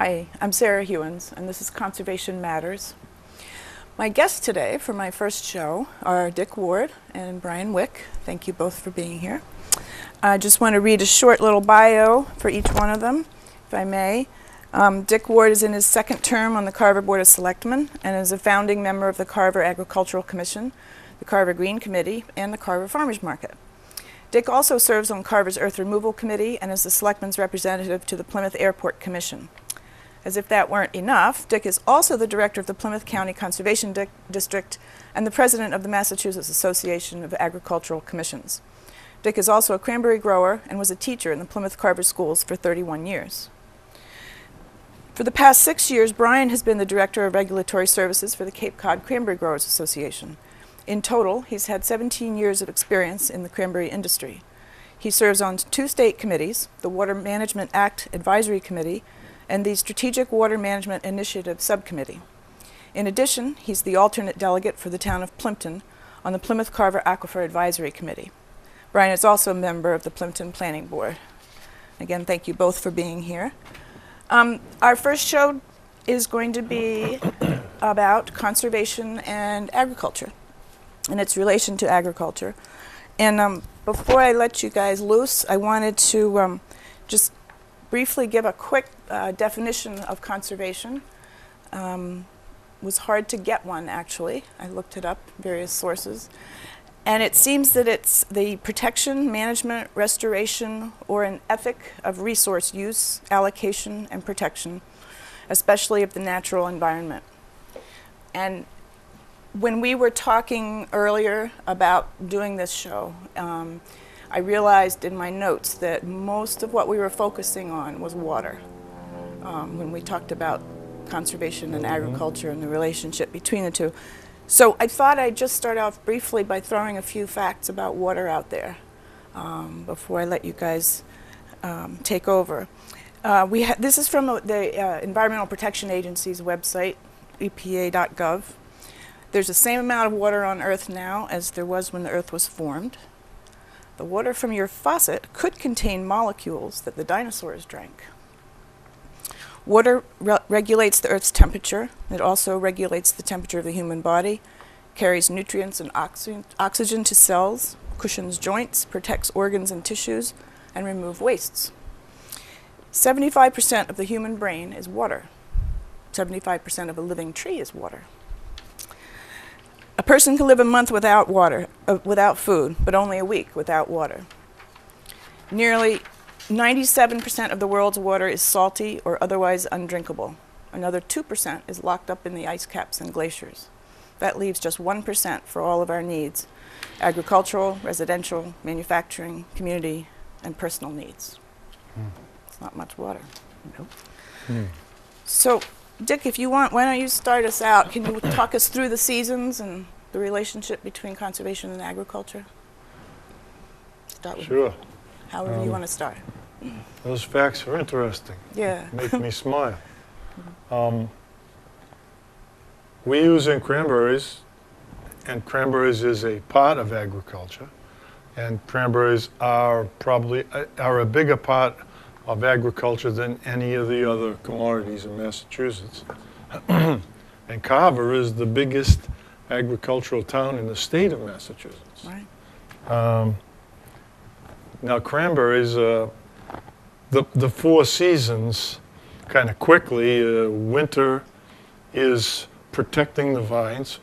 Hi, I'm Sarah Hewins, and this is Conservation Matters. My guests today for my first show are Dick Ward and Brian Wick. Thank you both for being here. I just want to read a short little bio for each one of them, if I may. Dick Ward is in his second term on the Carver Board of Selectmen and is a founding member of the Carver Agricultural Commission, the Carver Green Committee, and the Carver Farmers Market. Dick also serves on Carver's Earth Removal Committee and is the Selectmen's representative to the Plymouth Airport Commission. As if that weren't enough, Dick is also the director of the Plymouth County Conservation District and the president of the Massachusetts Association of Agricultural Commissions. Dick is also a cranberry grower and was a teacher in the Plymouth Carver schools for 31 years. For the past 6 years, Brian has been the director of regulatory services for the Cape Cod Cranberry Growers Association. In total, he's had 17 years of experience in the cranberry industry. He serves on 2 state committees, the Water Management Act Advisory Committee and the Strategic Water Management Initiative Subcommittee. In addition, he's the alternate delegate for the town of Plimpton on the Plymouth Carver Aquifer Advisory Committee. Brian is also a member of the Plimpton Planning Board. Again, thank you both for being here. Our first show is going to be about conservation and agriculture and its relation to agriculture. And before I let you guys loose, I wanted to just briefly give a quick definition of conservation. It was hard to get one, actually. I looked it up, various sources. And it seems that it's the protection, management, restoration, or an ethic of resource use, allocation, and protection, especially of the natural environment. And when we were talking earlier about doing this show, I realized in my notes that most of what we were focusing on was water when we talked about conservation and agriculture and the relationship between the two. So I thought I'd just start off briefly by throwing a few facts about water out there before I let you guys take over. This is from the Environmental Protection Agency's website, epa.gov. There's the same amount of water on Earth now as there was when the Earth was formed. The water from your faucet could contain molecules that the dinosaurs drank. Water regulates the Earth's temperature. It also regulates the temperature of the human body, carries nutrients and oxygen to cells, cushions joints, protects organs and tissues, and removes wastes. 75% of the human brain is water. 75% of a living tree is water. A person can live a month without water, without food, but only a week without water. Nearly 97% of the world's water is salty or otherwise undrinkable. Another 2% is locked up in the ice caps and glaciers. That leaves just 1% for all of our needs: agricultural, residential, manufacturing, community, and personal needs. It's not much water. Nope. So, Dick, if you want, why don't you start us out? Can you talk us through the seasons and the relationship between conservation and agriculture? Start with Sure. However you want to start. Those facts are interesting. Yeah. Make me smile. We use in cranberries, and cranberries is a part of agriculture, and cranberries are probably a bigger part of agriculture than any of the other commodities in Massachusetts. And Carver is the biggest agricultural town in the state of Massachusetts. Right. Now cranberries, the 4 seasons, kind of quickly, winter is protecting the vines.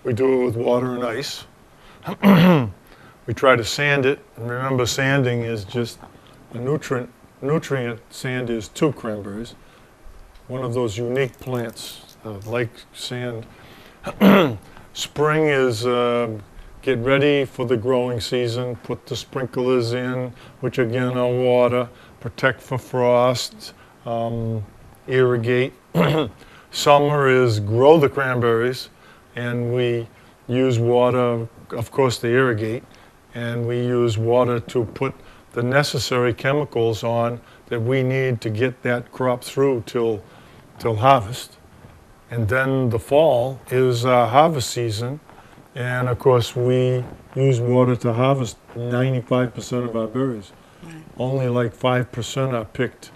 We do it with water and ice. We try to sand it, and remember sanding is just a nutrient sand is to cranberries, one of those unique plants, like sand. Spring is get ready for the growing season, put the sprinklers in, which again are water, protect for frost, irrigate. Summer is grow the cranberries, and we use water, of course, to irrigate, and we use water to put the necessary chemicals on that we need to get that crop through till harvest. And then the fall is harvest season, and of course we use water to harvest 95% of our berries. Right. Only like 5% are picked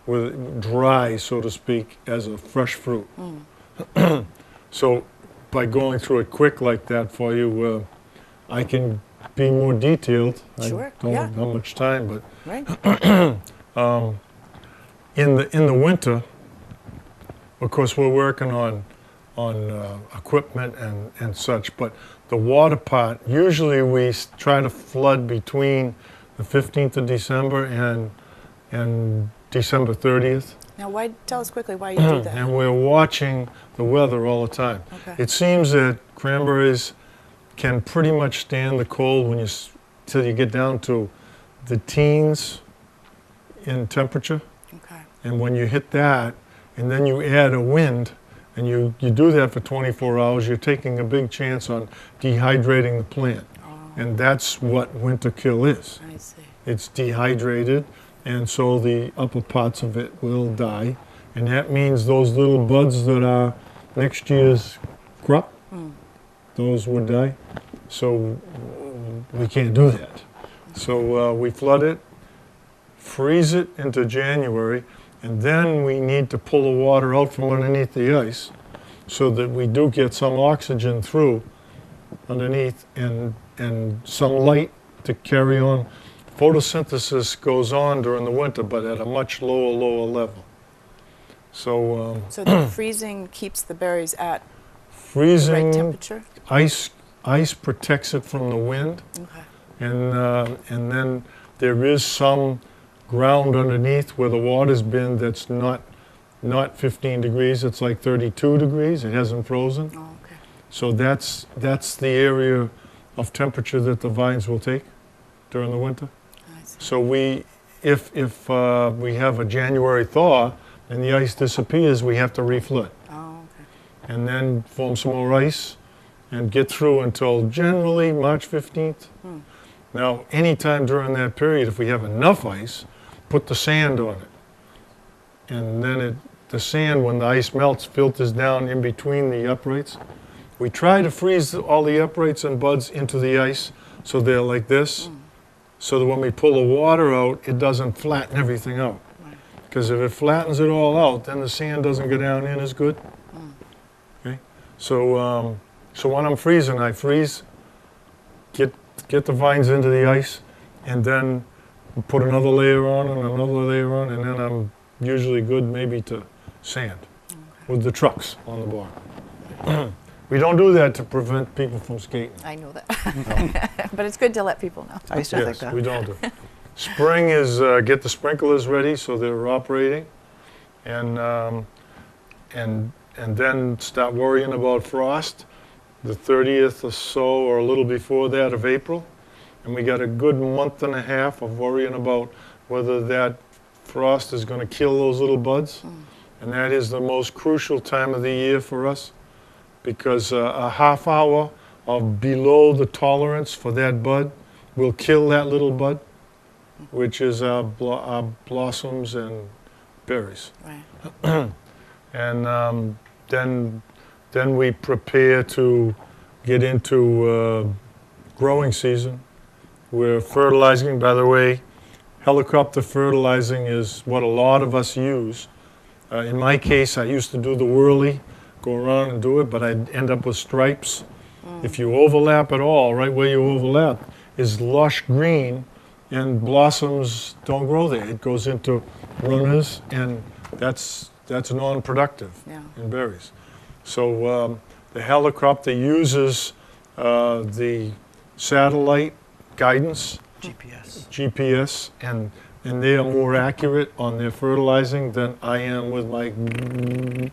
with dry, so to speak, as a fresh fruit. So by going through it quick like that for you, I can be more detailed. Sure, I don't yeah. have much time, but Right. in the winter, of course, we're working on equipment and such, but the water part, usually we try to flood between the 15th of December and December 30th. Now, tell us quickly why you do that. And we're watching the weather all the time. Okay. It seems that cranberries can pretty much stand the cold till you get down to the teens in temperature. Okay. And when you hit that, and then you add a wind, and you do that for 24 hours, you're taking a big chance on dehydrating the plant. Oh, And that's what winter kill is. I see. It's dehydrated, and so the upper parts of it will die. And that means those little buds that are next year's crop, those would die. So we can't do that. So we flood it, freeze it into January, and then we need to pull the water out from underneath the ice so that we do get some oxygen through underneath and some light to carry on. Photosynthesis goes on during the winter, but at a much lower level. So So the freezing keeps the berries at the freezing right temperature? ice protects it from the wind, Okay. and then there is some ground underneath where the water's been that's not 15 degrees. It's like 32 degrees. It hasn't frozen. Oh, okay. So that's the area of temperature that the vines will take during the winter. I see. So if we have a January thaw and the ice disappears, we have to reflood. Oh, okay. And then form some more ice and get through until generally March 15th. Now, anytime during that period, if we have enough ice, put the sand on it. And then the sand, when the ice melts, filters down in between the uprights. We try to freeze all the uprights and buds into the ice so they're like this, so that when we pull the water out, it doesn't flatten everything out. Right. Because if it flattens it all out, then the sand doesn't go down in as good. Okay, so when I'm freezing, I freeze, get the vines into the ice, and then put another layer on and another layer on, and then I'm usually good maybe to sand with the trucks on the bottom. We don't do that to prevent people from skating. I know that. But it's good to let people know. I used to think Yes, that. we don't do. Spring is get the sprinklers ready so they're operating, and then start worrying about frost. The 30th or so, or a little before that, of April, and we got a good month and a half of worrying about whether that frost is going to kill those little buds, and that is the most crucial time of the year for us, because a half hour of below the tolerance for that bud will kill that little bud, which is our blossoms and berries. Right. And then we prepare to get into growing season. We're fertilizing, by the way. Helicopter fertilizing is what a lot of us use. In my case, I used to do the whirly, go around and do it, but I'd end up with stripes. If you overlap at all, right where you overlap is lush green, and blossoms don't grow there. It goes into runners, and that's non-productive Yeah. in berries. So the helicopter uses the satellite guidance, GPS, and they are more accurate on their fertilizing than I am with my.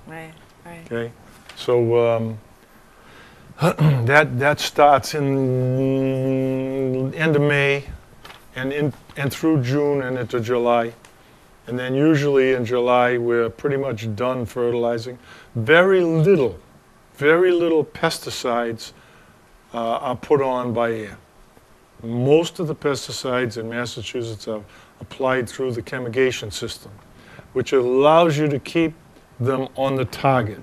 Right. Right. Okay, so that starts in end of May, and through June and into July, and then usually in July we're pretty much done fertilizing. Very little pesticides are put on by air. Most of the pesticides in Massachusetts are applied through the chemigation system, which allows you to keep them on the target.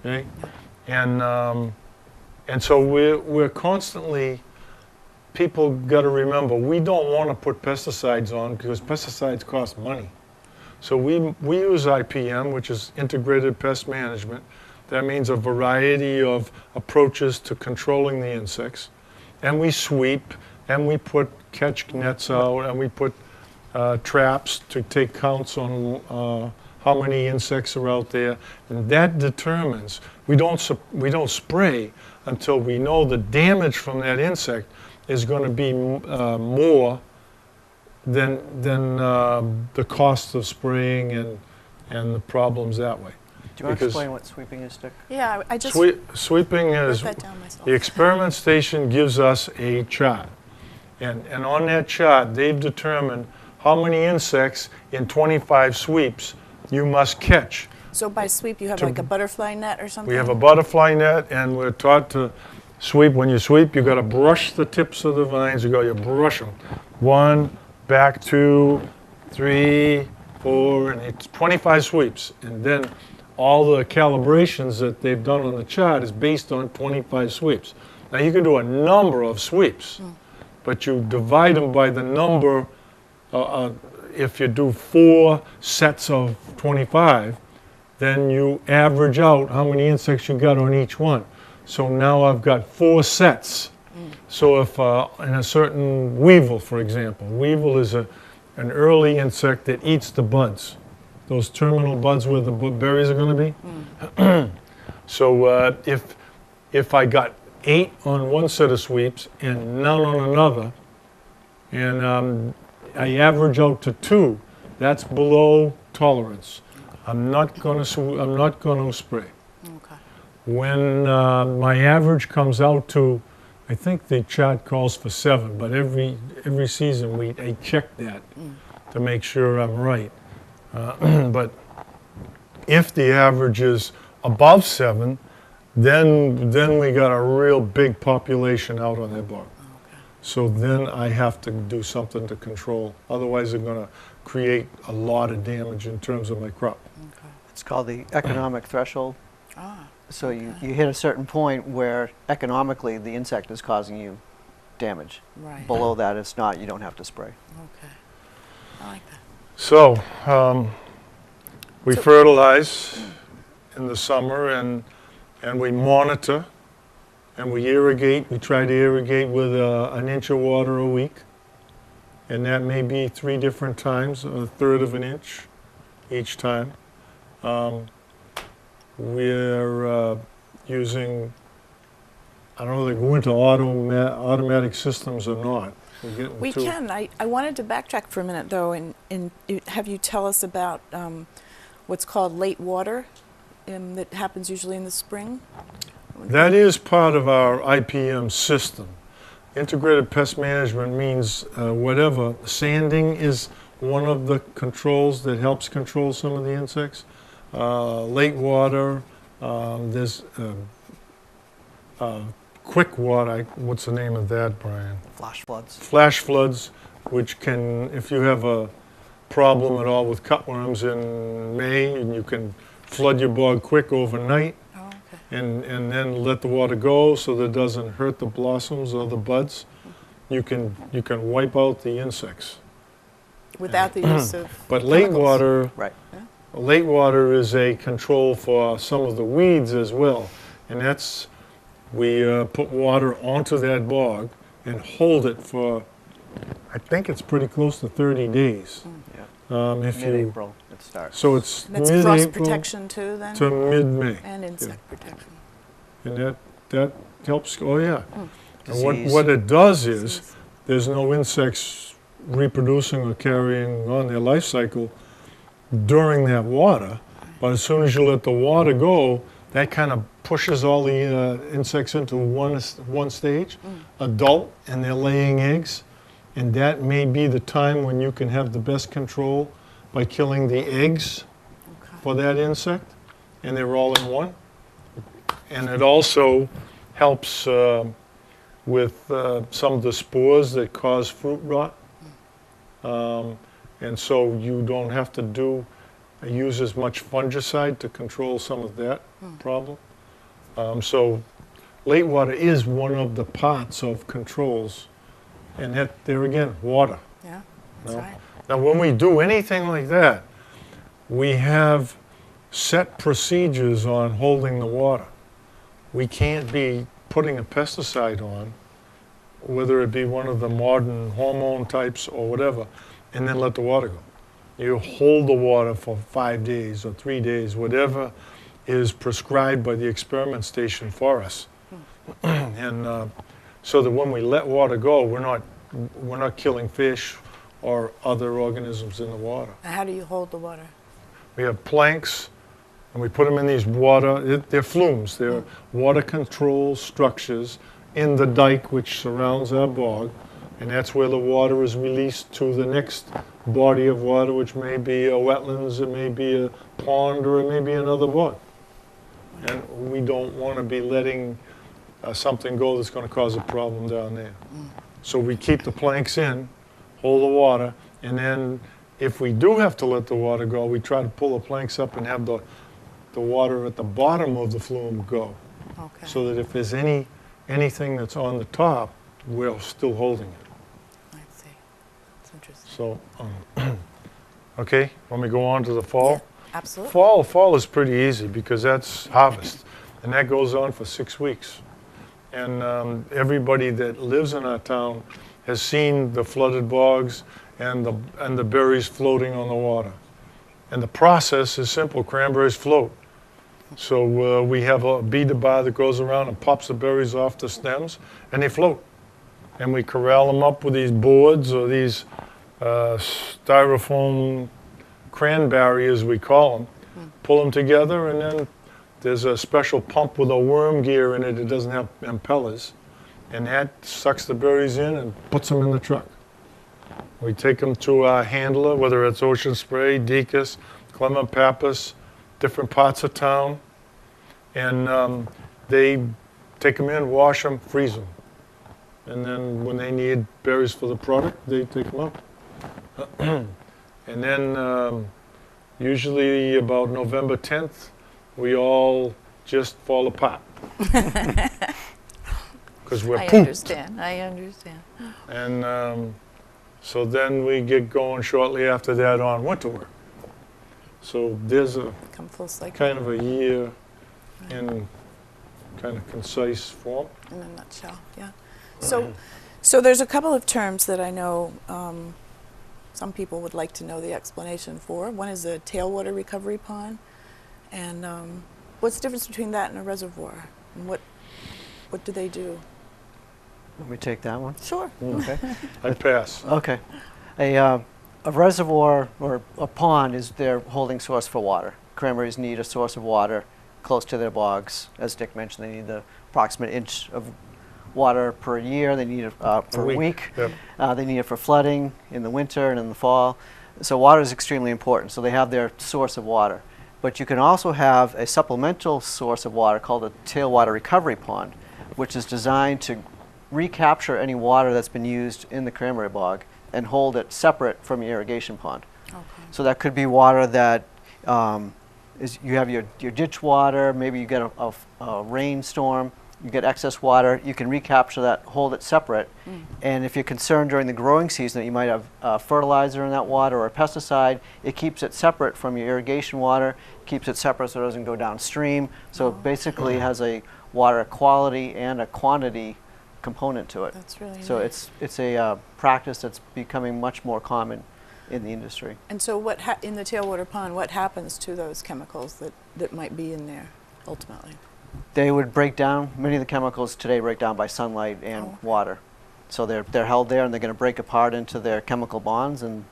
Okay, and so we're constantly. People got to remember, we don't want to put pesticides on because pesticides cost money. So we use IPM, which is Integrated Pest Management. That means a variety of approaches to controlling the insects. And we sweep, and we put catch nets out, and we put traps to take counts on how many insects are out there. And that determines, we don't spray until we know the damage from that insect is going to be more than the cost of spraying and the problems that way. Do you want to explain what sweeping is, Dick? Yeah, I just sweeping is, wrote that down myself. the experiment station gives us a chart. And on that chart, they've determined how many insects in 25 sweeps you must catch. So by sweep, you have like a butterfly net or something? We have a butterfly net, and we're taught to sweep. When you sweep, you got to brush the tips of the vines. You brush them. 1, back 2, 3, 4, and it's 25 sweeps. And then all the calibrations that they've done on the chart is based on 25 sweeps. Now you can do a number of sweeps, but you divide them by the number. If you do 4 sets of 25, then you average out how many insects you got on each one. So now I've got 4 sets. So if in a certain weevil, for example, weevil is an early insect that eats the buds, those terminal buds where the berries are going to be. So if I got 8 on one set of sweeps and none on another, and I average out to 2, that's below tolerance. I'm not going to spray. Okay. When my average comes out to, I think the chart calls for 7, but every season I check that to make sure I'm right. But if the average is above 7, then we got a real big population out on that bog. So then I have to do something to control. Otherwise, they're going to create a lot of damage in terms of my crop. Okay. It's called the economic threshold. So okay. you hit a certain point where economically the insect is causing you damage. Right. Below that, it's not. You don't have to spray. Okay. I like that. So we fertilize in the summer, and we monitor, and we irrigate. We try to irrigate with an inch of water a week, and that may be 3 different times, a third of an inch each time. We're using, I don't know if they go into automatic systems or not. We can. I wanted to backtrack for a minute, though, and have you tell us about what's called late water that happens usually in the spring? That is part of our IPM system. Integrated Pest Management means whatever. Sanding is one of the controls that helps control some of the insects. Late water, there's quick water. What's the name of that, Brian? Flash floods. Flash floods, which can, if you have a problem at all with cutworms in May, and you can flood your bog quick overnight. Oh, okay. And then let the water go so that it doesn't hurt the blossoms or the buds. You can wipe out the insects. Without the use of But late chemicals. water, Right. late water is a control for some of the weeds as well. And that's, we put water onto that bog and hold it for, I think it's pretty close to 30 days. Yeah. If you, Mid-April it starts. so it's That's frost mid-April protection too, then? to mid-May. And insect protection. And that helps, oh yeah. And Disease. what it does is, there's no insects reproducing or carrying on their life cycle during that water, but as soon as you let the water go, that kind of pushes all the insects into one stage, adult, and they're laying eggs, and that may be the time when you can have the best control by killing the eggs for that insect, and they're all in one. And it also helps with some of the spores that cause fruit rot. And so you don't have to use as much fungicide to control some of that problem. So late water is one of the parts of controls. And that, there again, water. Yeah, that's No. right. Now when we do anything like that, we have set procedures on holding the water. We can't be putting a pesticide on, whether it be one of the modern hormone types or whatever, and then let the water go. You hold the water for 5 days or 3 days, whatever is prescribed by the experiment station for us. And so that when we let water go, we're not killing fish or other organisms in the water. How do you hold the water? We have planks, and we put them in these they're flumes. They're water control structures in the dike which surrounds our bog, and that's where the water is released to the next body of water, which may be a wetlands, it may be a pond, or it may be another bog. And we don't want to be letting something go that's going to cause a problem down there. So we keep the planks in, hold the water, and then if we do have to let the water go, we try to pull the planks up and have the water at the bottom of the flume go. Okay. So that if there's anything that's on the top, we're still holding it. I see. That's interesting. So, okay, want me to go on to the fall? Yeah, absolutely. Fall is pretty easy because that's harvest, and that goes on for 6 weeks. And everybody that lives in our town has seen the flooded bogs and the berries floating on the water. And the process is simple. Cranberries float. So we have a beater bar that goes around and pops the berries off the stems, and they float. And we corral them up with these boards or these styrofoam cranberry, as we call them. Pull them together, and then there's a special pump with a worm gear in it. It doesn't have impellers. And that sucks the berries in and puts them in the truck. We take them to our handler, whether it's Ocean Spray, Deacon's, Clement Pappas, different parts of town. And they take them in, wash them, freeze them. And then when they need berries for the product, they take them up. And then usually about November 10th, we all just fall apart. Because we're pooped. I understand. And so then we get going shortly after that on winter work. So there's a Come full cycle. kind of a year in kind of concise form. In a nutshell, yeah. So there's a couple of terms that I know some people would like to know the explanation for. One is a tailwater recovery pond. And what's the difference between that and a reservoir? And what do they do? Let me take that one. Sure. Okay. I pass. Okay. A reservoir or a pond is their holding source for water. Cranberries need a source of water close to their bogs. As Dick mentioned, they need the approximate inch of water per year. They need it per week. Yep. They need it for flooding in the winter and in the fall. So water is extremely important. So they have their source of water. But you can also have a supplemental source of water called a tailwater recovery pond, which is designed to recapture any water that's been used in the cranberry bog and hold it separate from your irrigation pond. Okay. So that could be water that you have your ditch water, maybe you get a rainstorm, you get excess water, you can recapture that, hold it separate. And if you're concerned during the growing season that you might have fertilizer in that water or a pesticide, it keeps it separate from your irrigation water, keeps it separate so it doesn't go downstream. So it basically has a water quality and a quantity component to it. That's really So nice. it's a practice that's becoming much more common in the industry. And so in the tailwater pond, what happens to those chemicals that might be in there ultimately? They would break down. Many of the chemicals today break down by sunlight and water. So they're held there and they're going to break apart into their chemical bonds and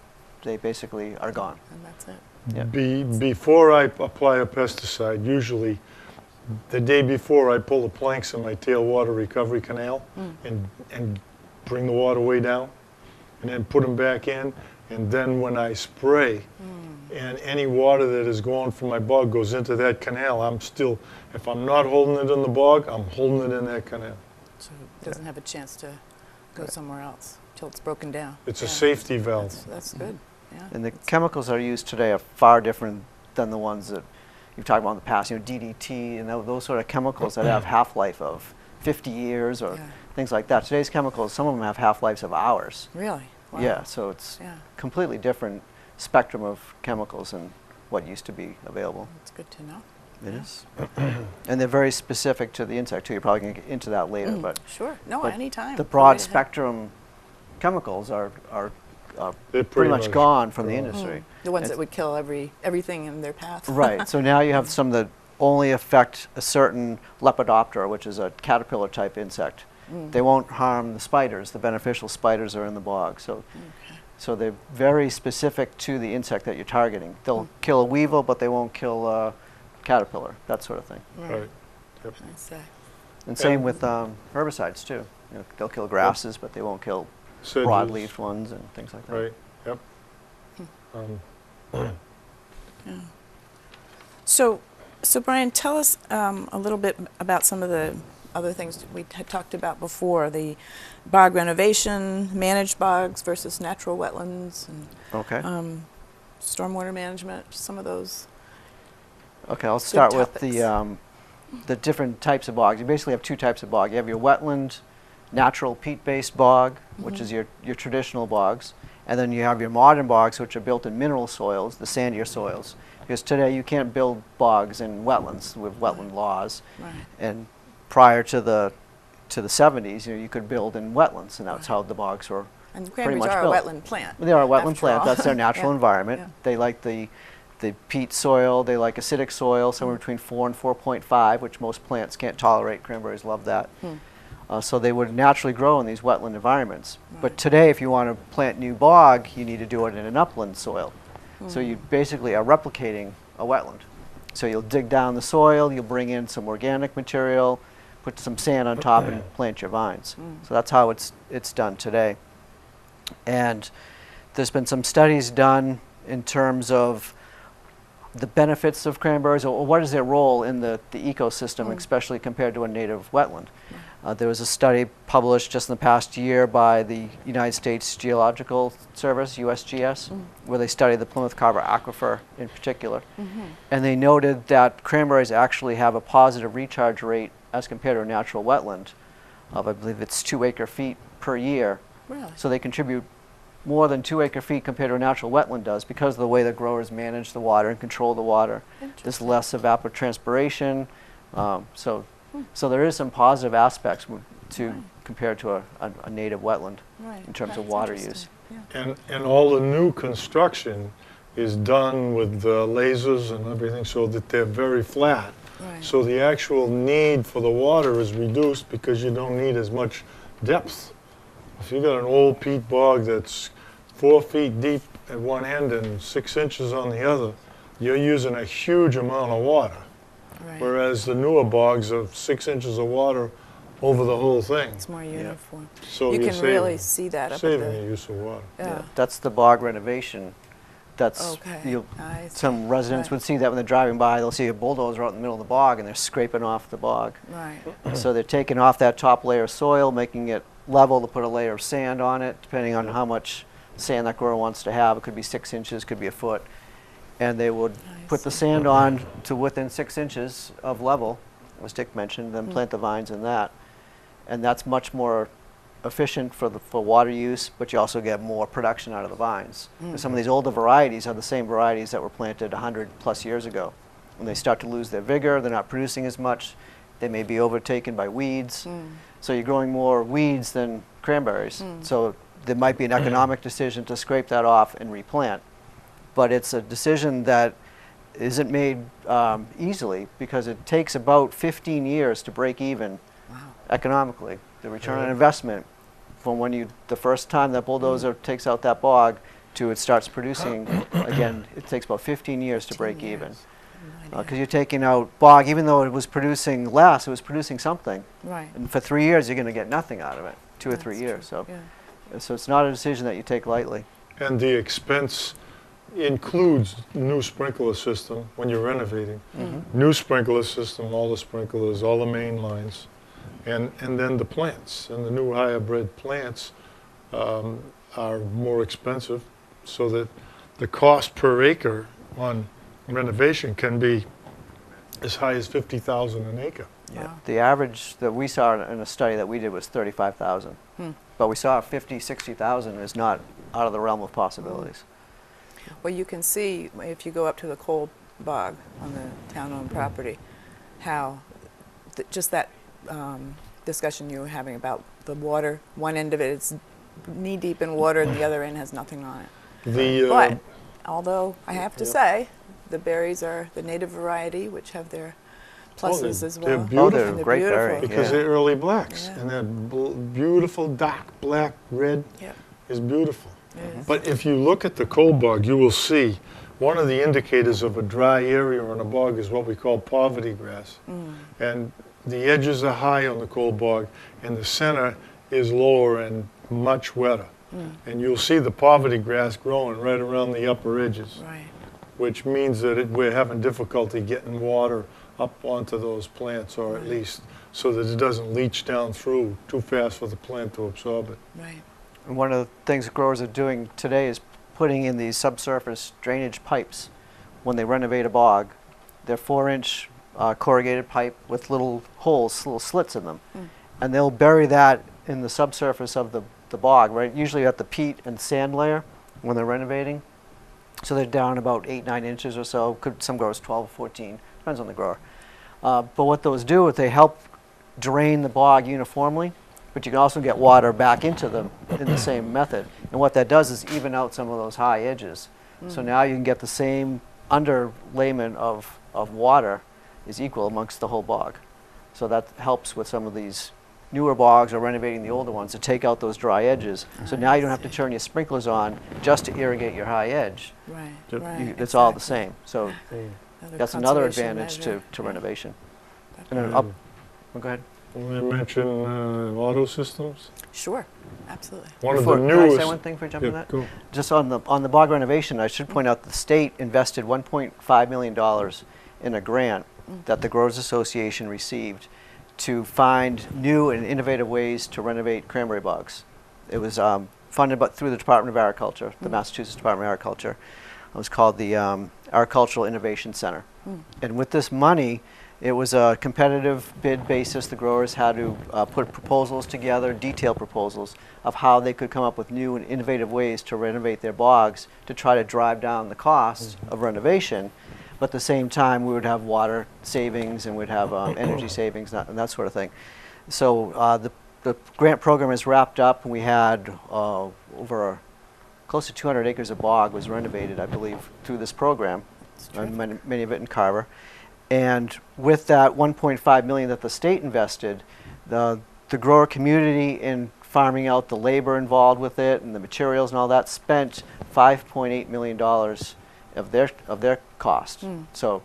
they basically are gone. And that's it. Yeah. Before I apply a pesticide, usually the day before I pull the planks in my tailwater recovery canal and bring the water way down and then put them back in. And then when I spray and any water that is going from my bog goes into that canal, if I'm not holding it in the bog, I'm holding it in that canal. So it doesn't have a chance to go somewhere else till it's broken down. It's a safety valve. That's good. Yeah. And the chemicals that are used today are far different than the ones that you've talked about in the past, DDT and those sort of chemicals that have half-life of 50 years or things like that. Today's chemicals, some of them have half-lives of hours. Really? Wow. Yeah, so it's completely different spectrum of chemicals and what used to be available. That's good to know. It is. And they're very specific to the insect too. You're probably going to get into that later, but Sure. No, but anytime. the Go broad right ahead. spectrum chemicals are They're pretty much gone from the gone. industry. The ones It's- that would kill everything in their path. Right. So now you have some that only affect a certain Lepidoptera, which is a caterpillar type insect. They won't harm the spiders. The beneficial spiders are in the bog. So, so they're very specific to the insect that you're targeting. They'll kill a weevil, but they won't kill a caterpillar, that sort of thing. Right. Yep. I see. And same And- with herbicides too. You know, they'll kill grasses, but they won't kill Sedges. broadleaf ones and things like that. Right. Yep. So, Brian, tell us a little bit about some of the other things we had talked about before, the bog renovation, managed bogs versus natural wetlands, and Okay. stormwater management, some of those. Okay, I'll start with topics. the different types of bogs. You basically have two types of bog. You have your wetland, natural peat-based bog, which is your traditional bogs, and then you have your modern bogs, which are built in mineral soils, the sandier soils. Because today you can't build bogs in wetlands with wetland laws, Right. and prior to the 70s, you could build in wetlands, and that's how the bogs were. And pretty cranberries much are built. a wetland plant. They are a wetland after plant. all. That's their natural Yeah. environment. Yeah. They like the peat soil. They like acidic soil, somewhere between 4 and 4.5, which most plants can't tolerate. Cranberries love that. So they would naturally grow in these wetland environments. But today, if you want to plant new bog, you need to do it in an upland soil. So you basically are replicating a wetland. So you'll dig down the soil, you'll bring in some organic material, put some sand on top, and plant your vines. So that's how it's done today. And there's been some studies done in terms of the benefits of cranberries, or what is their role in the ecosystem, especially compared to a native wetland. There was a study published just in the past year by the United States Geological Service, USGS, where they studied the Plymouth Carver Aquifer in particular. And they noted that cranberries actually have a positive recharge rate as compared to a natural wetland of, I believe it's 2 acre-feet per year. Really? So they contribute more than 2 acre-feet compared to a natural wetland does because of the way the growers manage the water and control the water. There's Interesting. less evapotranspiration. So there is some positive aspects compared to a native wetland Right. in terms of That's water use. interesting. Yeah. And all the new construction is done with lasers and everything so that they're very flat. Right. So the actual need for the water is reduced because you don't need as much depth. If you got an old peat bog that's 4 feet deep at one end and 6 inches on the other, you're using a huge amount of water. Right. Whereas the newer bogs are 6 inches of water over the whole thing. It's more uniform. So You you're can really saving- see that up at saving the. the use of water. Yeah. That's the bog renovation. That's Okay. I see. some residents Right. would see that when they're driving by. They'll see a bulldozer out in the middle of the bog, and they're scraping off the bog. Right. So they're taking off that top layer of soil, making it level to put a layer of sand on it, depending on how much sand that grower wants to have. It could be 6 inches, could be a foot. And they would put the sand on to within 6 inches of level, as Dick mentioned, then plant the vines in that. And that's much more efficient for water use, but you also get more production out of the vines. And some of these older varieties are the same varieties that were planted 100 plus years ago. When they start to lose their vigor, they're not producing as much, they may be overtaken by weeds. So you're growing more weeds than cranberries. So there might be an economic decision to scrape that off and replant. But it's a decision that isn't made easily because it takes about 15 years to break even economically. The return on investment from when the first time that bulldozer takes out that bog to it starts producing again, it takes about 15 years to break even. Because you're taking out bog, even though it was producing less, it was producing something. Right. And for 3 years, you're going to get nothing out of it, 2 or 3 That's years. true. So, Yeah. so it's not a decision that you take lightly. And the expense includes new sprinkler system when you're renovating. New sprinkler system, all the sprinklers, all the main lines, and then the plants. And the new higher bred plants are more expensive, so that the cost per acre on renovation can be as high as $50,000 an acre. Wow. The average that we saw in a study that we did was 35,000. But we saw 50, 60,000 is not out of the realm of possibilities. Well, you can see if you go up to the coal bog on the town-owned property, how just that discussion you were having about the water, one end of it is knee-deep in water and the other end has nothing on it. But although I have to say, the berries are the native variety, which have their pluses as well. They're beautiful. they're And great beautiful. berry. Because Yeah. they're early blacks, Yeah. and that beautiful dark black red Yeah, is beautiful. it is. But if you look at the coal bog, you will see one of the indicators of a dry area on a bog is what we call poverty grass. And the edges are high on the coal bog, and the center is lower and much wetter. And you'll see the poverty grass growing right around the upper edges, Right. which means that we're having difficulty getting water up onto those plants, or at least so that it doesn't leach down through too fast for the plant to absorb it. Right. And one of the things growers are doing today is putting in these subsurface drainage pipes when they renovate a bog. They're 4-inch corrugated pipe with little holes, little slits in them. And they'll bury that in the subsurface of the bog, right? Usually at the peat and sand layer when they're renovating. So they're down about 8-9 inches or so. Some growers 12 or 14, depends on the grower. But what those do is they help drain the bog uniformly, but you can also get water back into them in the same method. And what that does is even out some of those high edges. So now you can get the same underlayment of water is equal amongst the whole bog. So that helps with some of these newer bogs or renovating the older ones to take out those dry edges. So now you don't have to turn your sprinklers on just to irrigate your high edge. Right. Yep. Right. It's all the exactly. same. So Another that's another conservation advantage measure. to Yeah. renovation. And then up, oh, go ahead. When I mention auto systems, Sure. Absolutely. one of Before- the can I say newest. one thing before I jump Yeah, on that? go. Just on the bog renovation, I should point out the state invested $1.5 million in a grant that the Growers Association received to find new and innovative ways to renovate cranberry bogs. It was funded through the Department of Agriculture, the Massachusetts Department of Agriculture. It was called the Agricultural Innovation Center. And with this money, it was a competitive bid basis. The growers had to put proposals together, detailed proposals of how they could come up with new and innovative ways to renovate their bogs to try to drive down the cost of renovation. But at the same time, we would have water savings and we'd have energy savings and that sort of thing. So the grant program is wrapped up, and we had over close to 200 acres of bog was renovated, I believe, through this program, many of it in Carver. And with that $1.5 million that the state invested, the grower community in farming out the labor involved with it and the materials and all that spent $5.8 million of their cost. So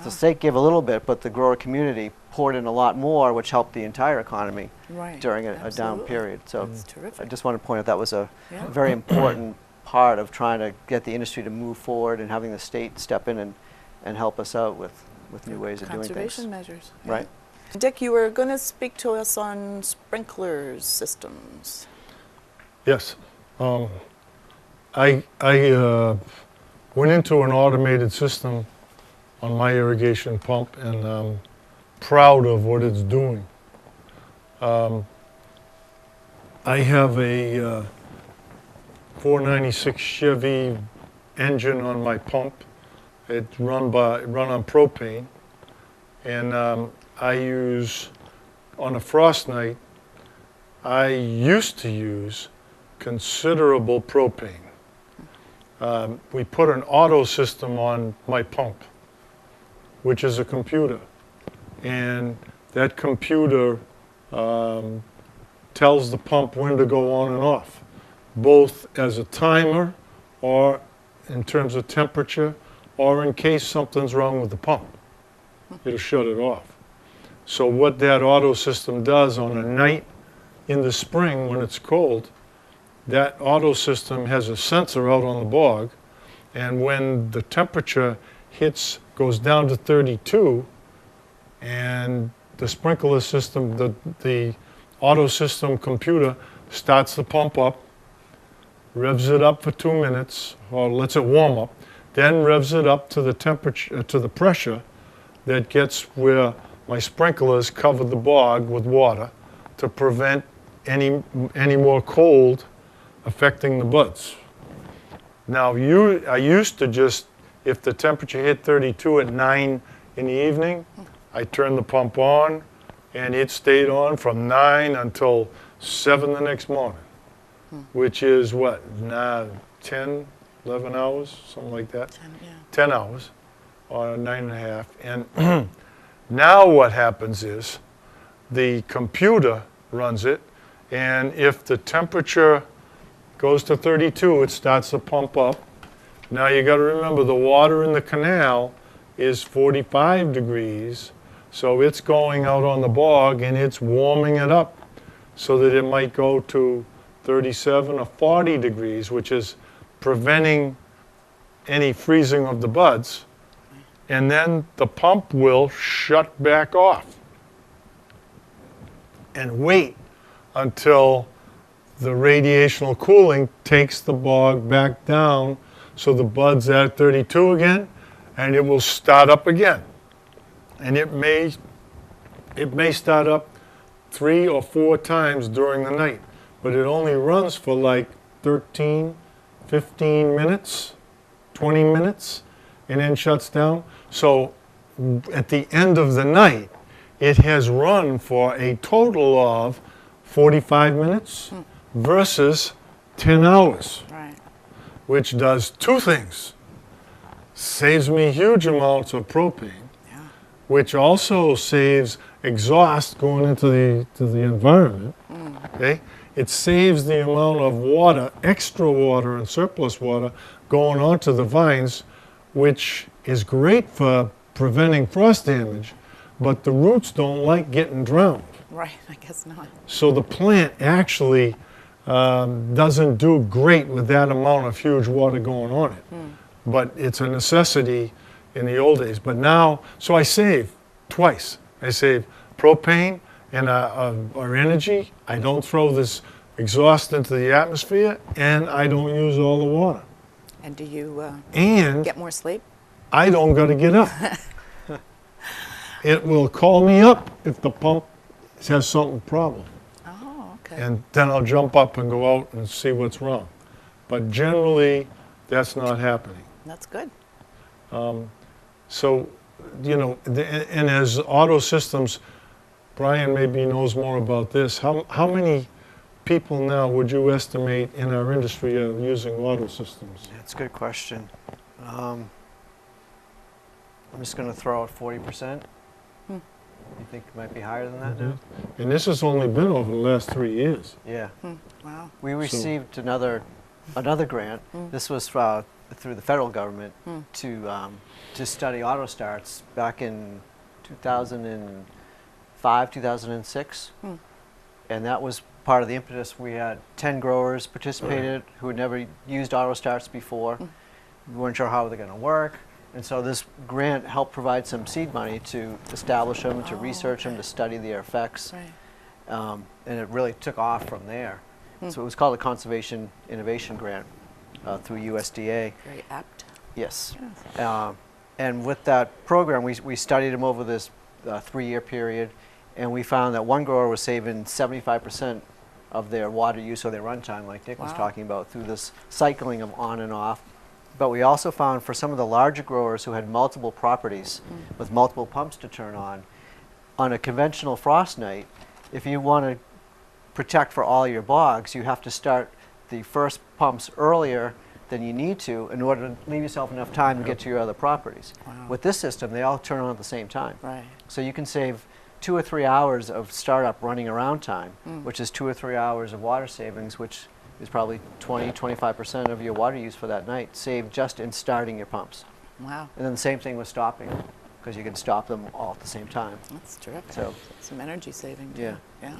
the state gave a little bit, but the grower community poured in a lot more, which helped the entire economy Right. during a down Absolutely. period. So That's terrific. I just want to point out that was a Yeah. very important part of trying to get the industry to move forward and having the state step in and help us out with new ways of doing Conservation things. measures. yeah. Right. Dick, you were going to speak to us on sprinkler systems. Yes. I went into an automated system on my irrigation pump, and I'm proud of what it's doing. I have a 496 Chevy engine on my pump. It's run on propane, and I use, on a frost night, I used to use considerable propane. We put an auto system on my pump, which is a computer, and that computer tells the pump when to go on and off, both as a timer or in terms of temperature, or in case something's wrong with the pump. It'll shut it off. So what that auto system does on a night in the spring when it's cold, that auto system has a sensor out on the bog, and when the temperature goes down to 32, and the sprinkler system, the auto system computer starts the pump up, revs it up for 2 minutes, or lets it warm up, then revs it up to the temperature, to the pressure that gets where my sprinklers cover the bog with water to prevent any more cold affecting the buds. Now, I used to just, if the temperature hit 32 at 9 in the evening, I turned the pump on, and it stayed on from 9 until 7 the next morning, which is what, 10, 11 hours, something like that? 10, yeah. 10 hours, or 9.5. And now what happens is the computer runs it, and if the temperature goes to 32, it starts to pump up. Now you got to remember the water in the canal is 45 degrees, so it's going out on the bog and it's warming it up so that it might go to 37 or 40 degrees, which is preventing any freezing of the buds. And then the pump will shut back off and wait until the radiational cooling takes the bog back down so the bud's at 32 again, and it will start up again. And it may start up 3 or 4 times during the night, but it only runs for like 13, 15 minutes, 20 minutes, and then shuts down. So at the end of the night, it has run for a total of 45 minutes versus 10 hours, Right. which does 2 things. Saves me huge amounts of propane, Yeah. which also saves exhaust going into the environment. Okay? It saves the amount of water, extra water and surplus water going onto the vines, which is great for preventing frost damage, but the roots don't like getting drowned. Right, I guess not. So the plant actually doesn't do great with that amount of huge water going on it. But it's a necessity in the old days. But now, so I save twice. I save propane and our energy. I don't throw this exhaust into the atmosphere, and I don't use all the water. And do you And get more sleep? I don't got to get up. It will call me up if the pump has something problem. Oh, okay. And then I'll jump up and go out and see what's wrong. But generally, that's not happening. That's good. So, you know, and as auto systems, Brian maybe knows more about this. How many people now would you estimate in our industry are using auto systems? That's a good question. I'm just going to throw out 40%. You think it might be higher than that now? And this has only been over the last 3 years. Yeah. Wow. We received another grant. This was through the federal government to study auto starts back in 2005, 2006. And that was part of the impetus. We had 10 growers participated who had never used auto starts before. We weren't sure how they're going to work. And so this grant helped provide some seed money to establish them, to research them, to study their effects. Right. And it really took off from there. So it was called a Conservation Innovation Grant through USDA. Very apt. Yes. Yes. And with that program, we studied them over this 3-year period, and we found that one grower was saving 75% of their water use or their runtime, like Dick was Wow. talking about, through this cycling of on and off. But we also found for some of the larger growers who had multiple properties with multiple pumps to turn on a conventional frost night, if you want to protect for all your bogs, you have to start the first pumps earlier than you need to in order to leave yourself enough time to get to your other properties. Wow. With this system, they all turn on at the same time. Right. So you can save 2 or 3 hours of startup running around time, which is 2 or 3 hours of water savings, which is probably 20–25% of your water use for that night, saved just in starting your pumps. Wow. And then the same thing with stopping, because you can stop them all at the same time. That's terrific. So, Some energy saving. Too. Yeah. Yeah.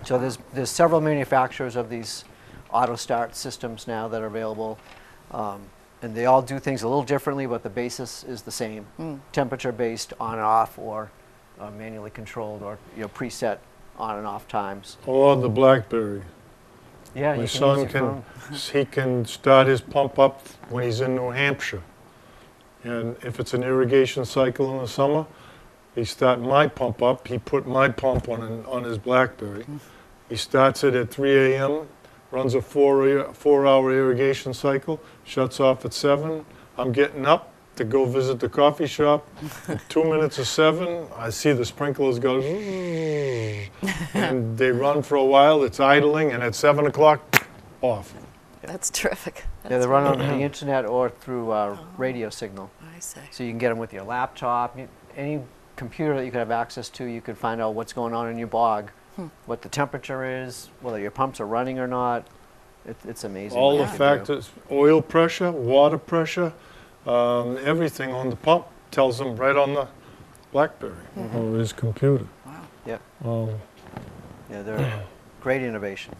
so there's several manufacturers of these auto start systems now that are available, and they all do things a little differently, but the basis is the same: temperature based on and off, or manually controlled, or preset on and off times. Or the BlackBerry. Yeah, My you son use your phone. he can start his pump up when he's in New Hampshire. And if it's an irrigation cycle in the summer, he start my pump up. He put my pump on his BlackBerry. He starts it at 3 a.m. runs a 4-hour irrigation cycle, shuts off at 7. I'm getting up to go visit the coffee shop. At 2 minutes of 7, I see the sprinklers go, and they run for a while. It's idling, and at 7 o'clock, off. That's terrific. Yeah, they run on the internet or through radio signal. I see. So you can get them with your laptop, any computer that you could have access to. You could find out what's going on in your bog, what the temperature is, whether your pumps are running or not. It's amazing. All what the you can do. factors, oil pressure, water pressure, everything on the pump tells them right on the BlackBerry or his computer. Wow. Yep. Um, Yeah, they're great innovation.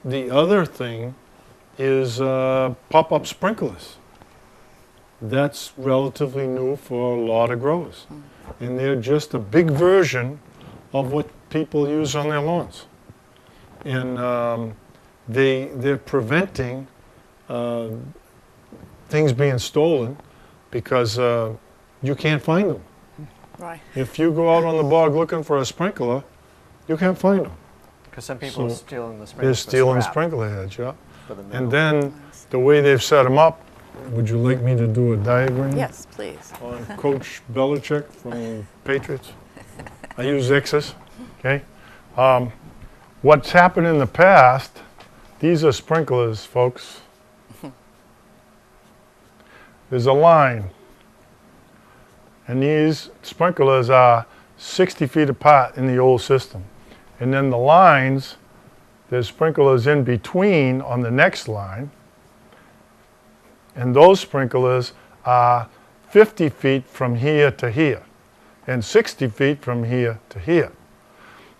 The other thing is pop-up sprinklers. That's relatively new for a lot of growers. And they're just a big version of what people use on their lawns. And they're preventing things being stolen because you can't find them. Right. If you go out on the bog looking for a sprinkler, you can't find them. Because some people are So stealing the They're sprinklers. for stealing scrap sprinkler heads, yeah. for the And middle. then the way they've set them up, would you like me to do a diagram Yes, please. on Coach Belichick from Patriots? I use X's, okay? What's happened in the past, these are sprinklers, folks. There's a line, and these sprinklers are 60 feet apart in the old system. And then the lines, there's sprinklers in between on the next line, and those sprinklers are 50 feet from here to here, and 60 feet from here to here.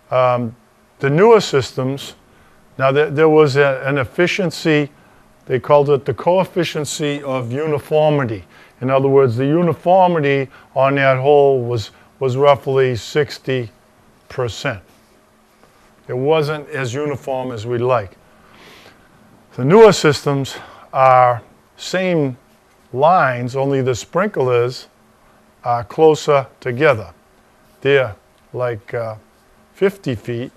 The newer systems, now there was an efficiency, they called it the coefficient of uniformity. In other words, the uniformity on that hole was roughly 60%. It wasn't as uniform as we'd like. The newer systems are same lines, only the sprinklers are closer together. They're like 50 feet,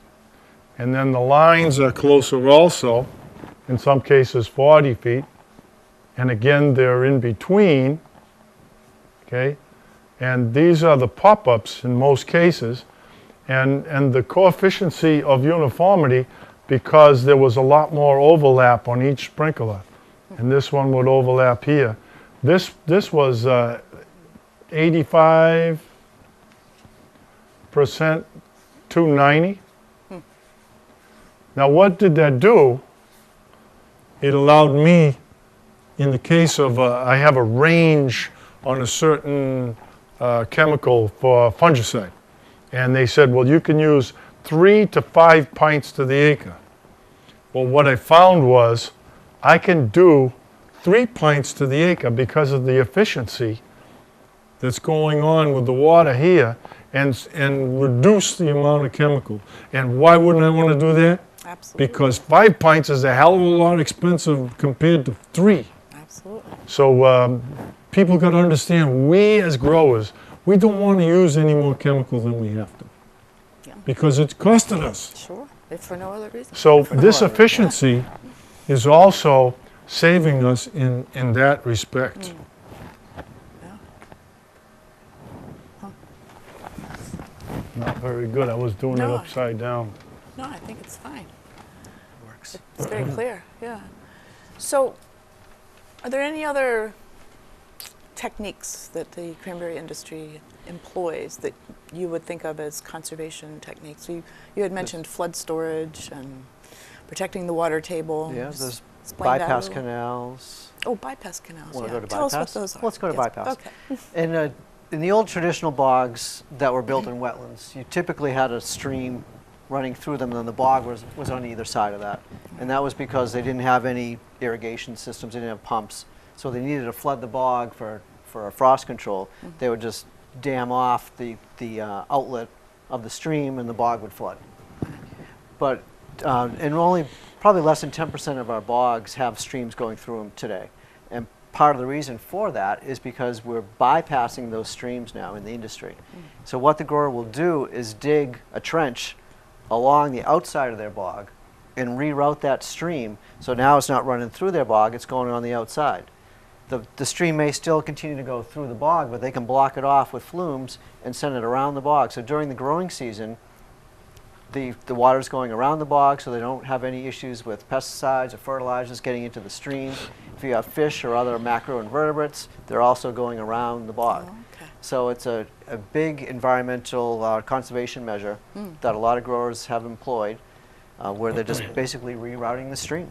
and then the lines are closer also, in some cases 40 feet, and again they're in between, okay? And these are the pop-ups in most cases, and the coefficient of uniformity, because there was a lot more overlap on each sprinkler, and this one would overlap here. This was 85% to 90. Now what did that do? It allowed me, in the case of, I have a range on a certain chemical for fungicide. And they said, well, you can use 3 to 5 pints to the acre. Well, what I found was I can do 3 pints to the acre because of the efficiency that's going on with the water here and reduce the amount of chemical. And why wouldn't I want to do that? Absolutely. Because 5 pints is a hell of a lot expensive compared to 3. Absolutely. So people got to understand, we as growers, we don't want to use any more chemical than we have to. Yeah. Because it's costing us. Sure. If for no other reason. So this efficiency is also saving us in that respect. Yeah. Not very good. I was doing it No. upside down. No, I think it's fine. Works. It's very clear. Yeah. So, are there any other techniques that the cranberry industry employs that you would think of as conservation techniques? You had mentioned flood storage and protecting the water table. Yeah, Just there's explain that a bypass little. canals. Oh, bypass canals. Want to yeah. go to Tell bypass? us what those are. Let's go to Yes. bypass. Okay. And in the old traditional bogs that were built in wetlands, you typically had a stream running through them, and then the bog was on either side of that. And that was because they didn't have any irrigation systems, they didn't have pumps. So they needed to flood the bog for a frost control. They would just dam off the outlet of the stream, and the bog would flood. But and only probably less than 10% of our bogs have streams going through them today. And part of the reason for that is because we're bypassing those streams now in the industry. So what the grower will do is dig a trench along the outside of their bog and reroute that stream. So now it's not running through their bog, it's going on the outside. The stream may still continue to go through the bog, but they can block it off with flumes and send it around the bog. So during the growing season, the water's going around the bog, so they don't have any issues with pesticides or fertilizers getting into the stream. If you have fish or other macroinvertebrates, they're also going around the bog. Oh, okay. So it's a big environmental conservation measure that a lot of growers have employed, where they're just basically rerouting the stream.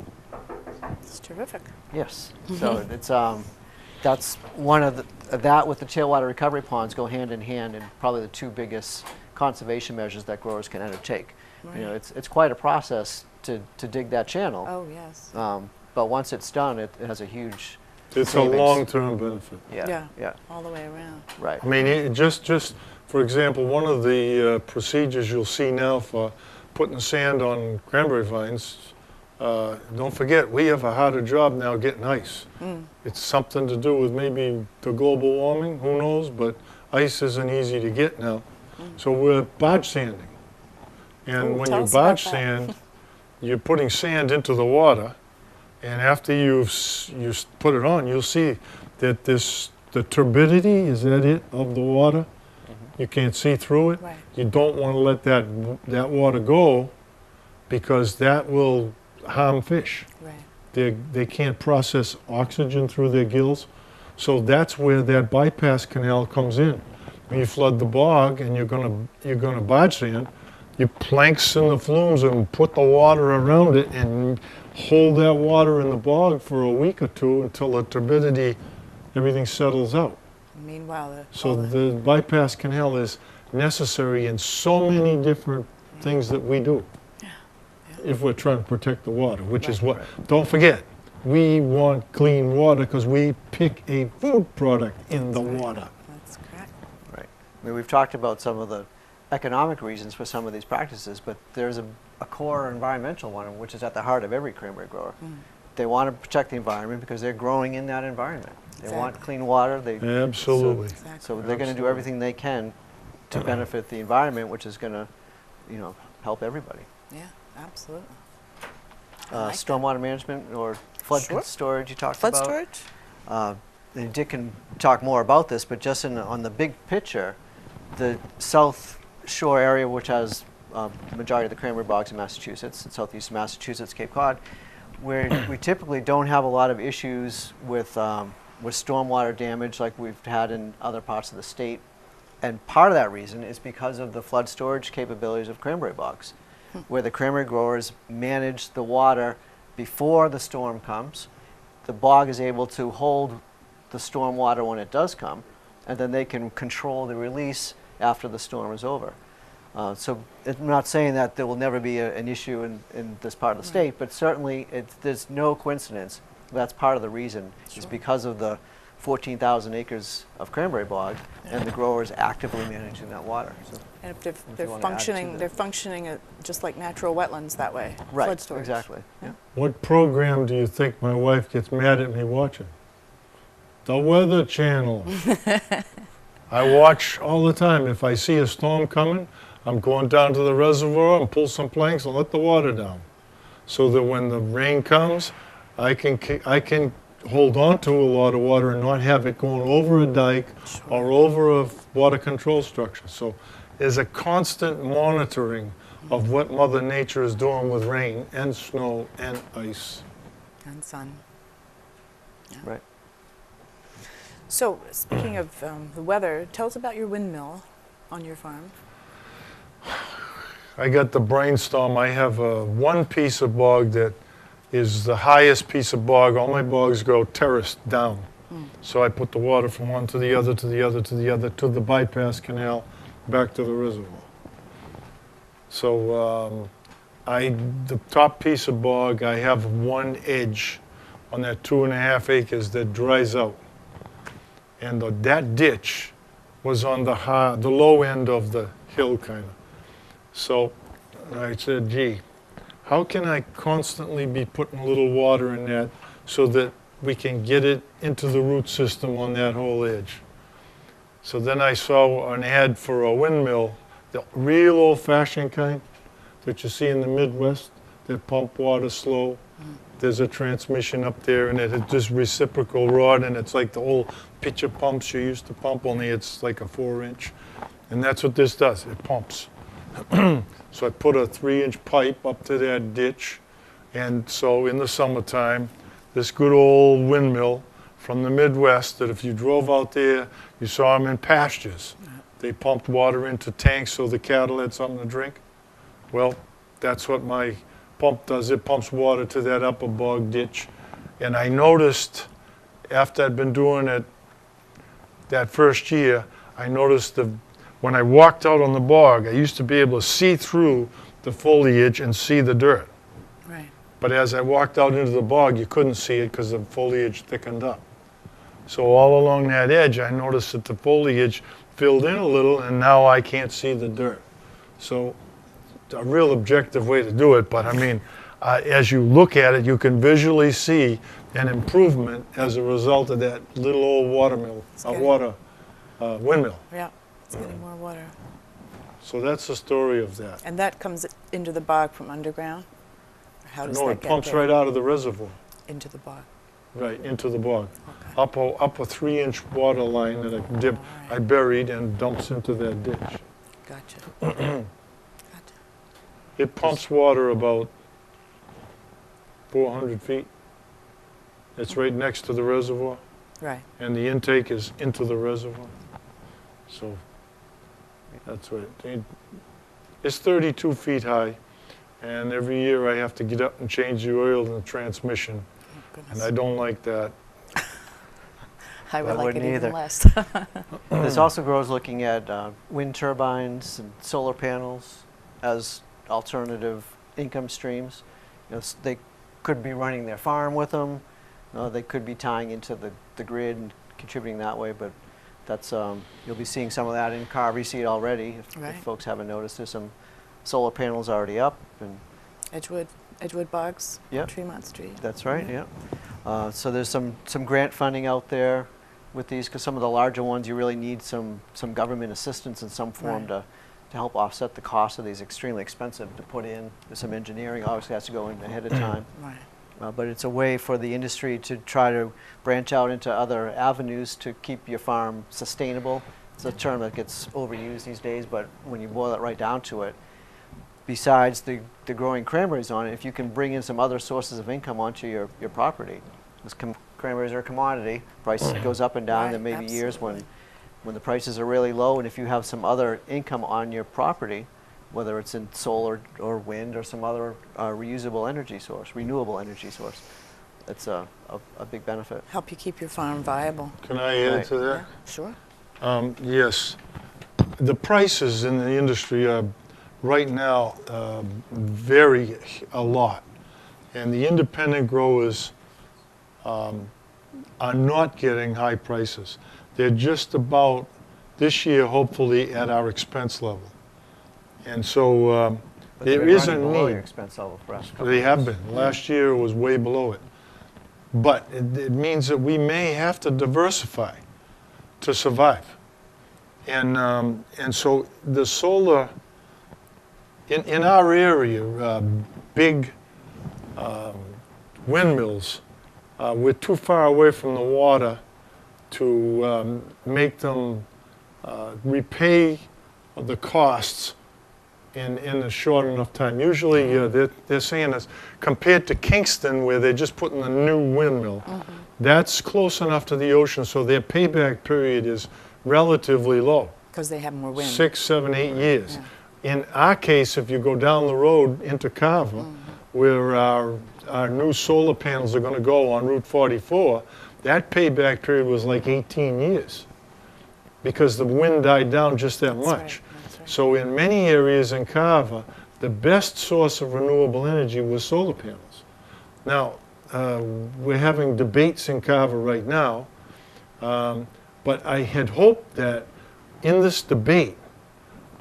It's terrific. Yes. So it's that's one of that with the tailwater recovery ponds go hand in hand, and probably the two biggest conservation measures that growers can undertake. You know, it's quite a process to dig that channel. Oh, yes. But once it's done, it has a huge It's savings. a long-term benefit. Yeah. All the way around. Right. I mean, just for example, one of the procedures you'll see now for putting sand on cranberry vines, don't forget, we have a harder job now getting ice. It's something to do with maybe the global warming, who knows, but ice isn't easy to get now. So we're barge sanding. And Ooh, when tell you us about barge that. sand, you're putting sand into the water, and after you put it on, you'll see that the turbidity, is that it, of the water? You can't see through it. Right. You don't want to let that water go, because that will harm fish. Right. They can't process oxygen through their gills. So that's where that bypass canal comes in. When you flood the bog and you're gonna barge sand, you planks in the flumes and put the water around it and hold that water in the bog for a week or two until the turbidity, everything settles out. Meanwhile, So the bypass canal is necessary in so many different things that we do. If we're trying to protect the water, which is what, don't forget, we want clean water because we pick a food product in the water. that's correct. Right. I mean, we've talked about some of the economic reasons for some of these practices, but there's a core environmental one, which is at the heart of every cranberry grower. They want to protect the environment because they're growing in that environment. They want Exactly. clean water. Absolutely. Exactly. So they're going to do everything they can to benefit the environment, which is going to, help everybody. Yeah, absolutely. I like that. Stormwater management or flood Sure. storage you talked Flood about. storage? And Dick can talk more about this, but just on the big picture, the South Shore area, which has majority of the cranberry bogs in Massachusetts, southeast Massachusetts, Cape Cod, where we typically don't have a lot of issues with stormwater damage like we've had in other parts of the state. And part of that reason is because of the flood storage capabilities of cranberry bogs, where the cranberry growers manage the water before the storm comes. The bog is able to hold the storm water when it does come, and then they can control the release after the storm is over. So I'm not saying that there will never be an issue in this part of the state, but certainly there's no coincidence. That's part of the reason, is because of the 14,000 acres of cranberry bog and the growers actively managing that water. So, And if they're you wanna add to functioning, that. they're functioning just like natural wetlands that way. right, Flood storage. exactly. Yeah. What program do you think my wife gets mad at me watching? The Weather Channel. I watch all the time. If I see a storm coming, I'm going down to the reservoir and pull some planks and let the water down, so that when the rain comes, I can hold on to a lot of water and not have it going over a dike or over a water control structure. So there's a constant monitoring of what Mother Nature is doing with rain and snow and ice. And sun. Right. So, speaking of the weather, tell us about your windmill on your farm. I got the brainstorm. I have one piece of bog that is the highest piece of bog. All my bogs go terraced down. So I put the water from one to the other, to the other, to the other, to the bypass canal, back to the reservoir. So the top piece of bog, I have one edge on that 2.5 acres that dries out. And that ditch was on the low end of the hill, kind of. So I said, gee, how can I constantly be putting a little water in that so that we can get it into the root system on that whole edge? So then I saw an ad for a windmill, the real old-fashioned kind that you see in the Midwest. that pump water slow. There's a transmission up there, and it's just reciprocal rod, and it's like the old pitcher pumps you used to pump, only it's like a 4-inch. And that's what this does, it pumps. So I put a 3-inch pipe up to that ditch, and so in the summertime, this good old windmill from the Midwest, that if you drove out there, you saw them in pastures. They pumped water into tanks so the cattle had something to drink. Well, that's what my pump does. It pumps water to that upper bog ditch. And I noticed, after I'd been doing it that first year, I noticed when I walked out on the bog, I used to be able to see through the foliage and see the dirt. Right. But as I walked out into the bog, you couldn't see it because the foliage thickened up. So all along that edge, I noticed that the foliage filled in a little, and now I can't see the dirt. So a real objective way to do it, but I mean, as you look at it, you can visually see an improvement as a result of that little old windmill. Yeah, it's getting more water. So that's the story of that. And that comes into the bog from underground? Or how does No, that it get pumps there? right out of the reservoir, Into the bog. right into the bog. Okay. Up a 3-inch water line that I buried and dumps into that ditch. Gotcha. Gotcha. It pumps water about 400 feet. It's right next to the reservoir, Right. and the intake is into the reservoir. So that's what it's 32 feet high, and every year I have to get up and change the oil in the transmission, Oh, goodness. and I don't like that. I would I like it wouldn't even either. less. This also grows looking at wind turbines and solar panels as alternative income streams. You know, they could be running their farm with them. They could be tying into the grid and contributing that way, but that's you'll be seeing some of that in Carver. You see it already. Right. If folks haven't noticed, there's some solar panels already up, and Edgewood bogs, Yep. Tremont Street. that's right. Yeah. So there's some grant funding out there with these, because some of the larger ones you really need some government assistance in some form Right. to help offset the cost of these. Extremely expensive to put in. There's some engineering obviously has to go in ahead of time. Right. But it's a way for the industry to try to branch out into other avenues to keep your farm sustainable. It's a term that gets overused these days, but when you boil it right down to it, besides the growing cranberries on it, if you can bring in some other sources of income onto your property, because cranberries are a commodity, price goes up and down. Right, There may be years absolutely. when the prices are really low, and if you have some other income on your property, whether it's in solar or wind or some other reusable energy source, renewable energy source, that's a big benefit. Help you keep your farm viable. Can I add Right. to that? Yeah, sure. Yes. The prices in the industry are right now vary a lot. And the independent growers are not getting high prices. They're just about, this year, hopefully, at our expense level. And so But there they're is a running below your need. expense level for us. They have been. Last year was way below it. But it means that we may have to diversify to survive. And so the solar, in our area, big windmills, we're too far away from the water to make them repay the costs in a short enough time. Usually they're saying this, compared to Kingston where they're just putting a new windmill, that's close enough to the ocean so their payback period is relatively low. Because they have more wind. 6, 7, 8 years. In our case, if you go down the road into Carver, where our new solar panels are going to go on Route 44, that payback period was like 18 years because the wind died down just that That's much. right, that's right. So in many areas in Carver, the best source of renewable energy was solar panels. Now, we're having debates in Carver right now, but I had hoped that in this debate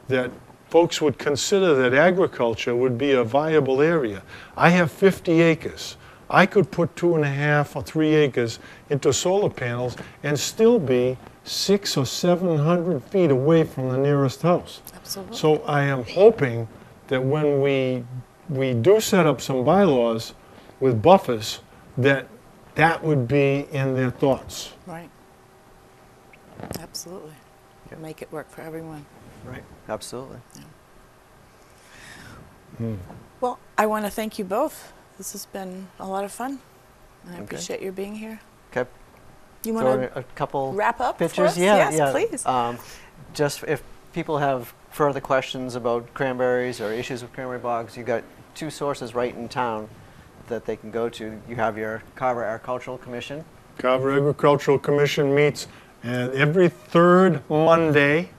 that folks would consider that agriculture would be a viable area. I have 50 acres. I could put 2.5 or 3 acres into solar panels and still be 600 or 700 feet away from the nearest house. Absolutely. So I am hoping that when we we do set up some bylaws with buffers, that would be in their thoughts. Right. Absolutely. Yeah. Make it work for everyone. Right. Absolutely. Well, I want to thank you both. This has been a lot of fun. And I Okay. appreciate your being here. Okay. You Throw want in to a couple wrap up for pictures? us? Yeah, Yes, yeah. please. Just if people have further questions about cranberries or issues with cranberry bogs, you've got two sources right in town that they can go to. You have your Carver Agricultural Commission. Carver Agricultural Commission meets every third Monday,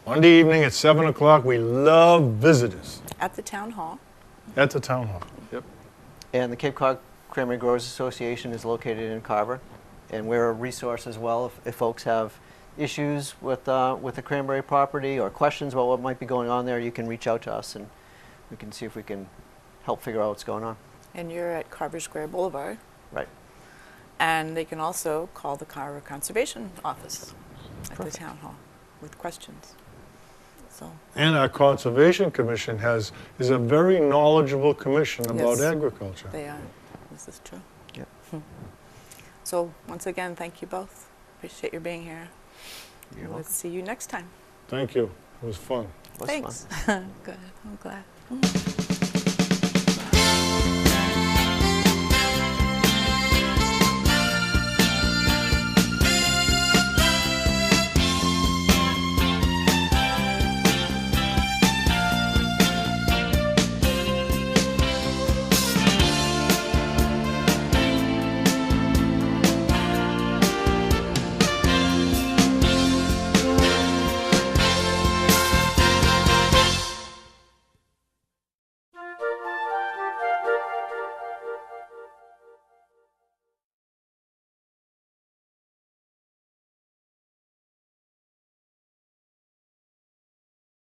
Monday evening at 7 o'clock. We love visitors At the town hall. at the town hall. Yep. And the Cape Cod Cranberry Growers Association is located in Carver. And we're a resource as well if folks have issues with the cranberry property or questions about what might be going on there, you can reach out to us and we can see if we can help figure out what's going on. And you're at Carver Square Boulevard. Right. And they can also call the Carver Conservation Office at the Perfect. town hall with questions. So, And our Conservation Commission is a very knowledgeable commission about Yes. agriculture. they are. This is true. Yep. So, once again, thank you both. Appreciate your being here. You're We'll welcome. see you next time. Thank you. It was fun. It was fun. Thanks. Good. I'm glad.